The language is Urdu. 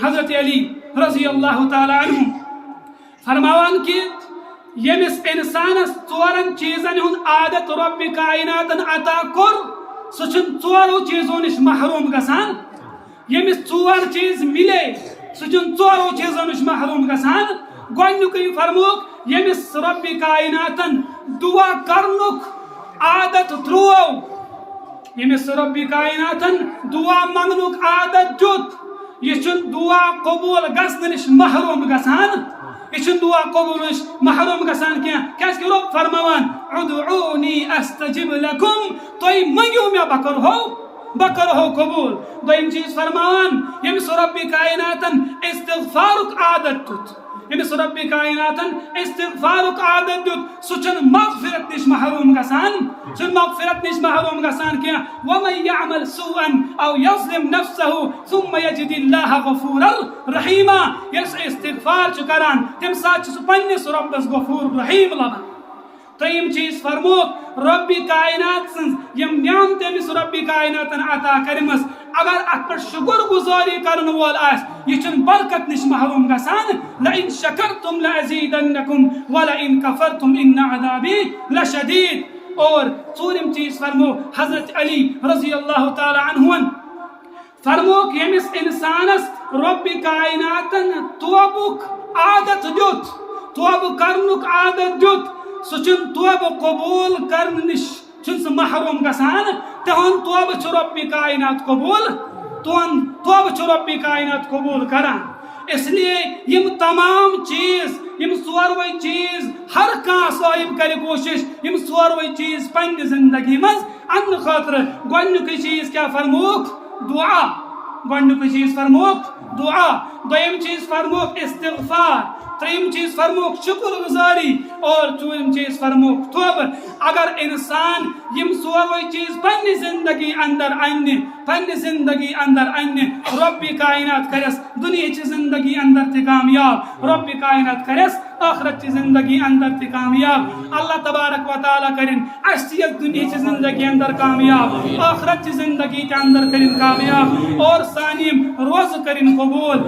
حضرت علی رضی اللہ تعالی عنہ فرماوان کہ یمس انسانس ژورن چیزن ہند عادت رب کائنات عطا کور سچن ژورو چیزوں نش محروم گسان یمس ژور چیز ملے سچن ژورو چیزوں نش محروم گسان گوڈنیُکُے فرموک یمس رب کائناتن دعا کرنک عادت ترو یمس رب کائناتن دعا منگنک عادت دیت یہ دعا قبول گژھنہٕ نش محروم گژھان یہ دعا قبول نش محروم گژھان کیٛازِ کہ رب فرماوان ادعونی استجب لکم تُہۍ منگیو مےٚ بہ کرہو قبول دوٚیِم چیز فرماوان یمس رب کائناتن استغفارک عادت دیت یمس رب کائناتن استغفارک عادت دیت سہ چھُنہٕ مغفرت نش محروم گژھان مغفرت نش محروم گژھان کینٛہہ ومن یعمل سوءا او یظلم نفسه ثم یجد اللہ غفورا رحیما ییٚلہِ سُہ استغفار چھُ کران تمہِ ساتہٕ چھُ سُہ پننس رۄبس غفور رحیم لبان ترٛیٚیِم چیز فرموک رب کائنات سٕنٛز یِم نعمتہٕ أمِس رب کائناتن عطا کرِمٕژ اگر اتھ پٮ۪ٹھ شکر گزاری کرن وول آسہِ یہ چھُنہٕ برکت نش محروم گژھان لئن شکرتم لازیدنکم ولئن کفرتم ان عذابی لشدید اور ژوٗرِم چیز فرمو حضرت علی رضی اللہ تعالی عنہ فرموک یمس انسانس رب کائناتن توبک عادت دیت توبہ کرنک عادت دیت سہ توبہ قبول کرن نش سہ محروم گژھان تہن توبہ چھ رب کائنات قبول تہن توبہ چھ رب کائنات قبول کران اس لیے یم تمام چیز یم ژوروے چیز ہر کانٛہہ صاحب کرِ کوشش یم ژوروے چیز پننہِ زندگی مز اننہٕ خٲطرٕ گۄڈنیُکُے چیز کیٛاہ فرموک دعا گۄڈنیُکُے چیز فرموک دعا دوٚیِم چیز فرموک استغفار ترٛیٚیِم چیز فرموک شکر گزاری اور ژوٗرِم چیز فرموک توبہ اگر انسان یم ژوروے چیز پننہِ زندگی اندر انہِ رب کائنات کرس دنیاچہِ زندگی اندر تہِ کامیاب رب کائنات کرس آخرت چہِ زندگی اندر تہِ کامیاب اللہ تبارک و تعالیٰ کرن اس تہِ یتھ دنیاچہِ زندگی اندر کامیاب آخرت چہِ زندگی تہِ اندر کرن کامیاب اور سانہِ یِم روزٕ کرن قبول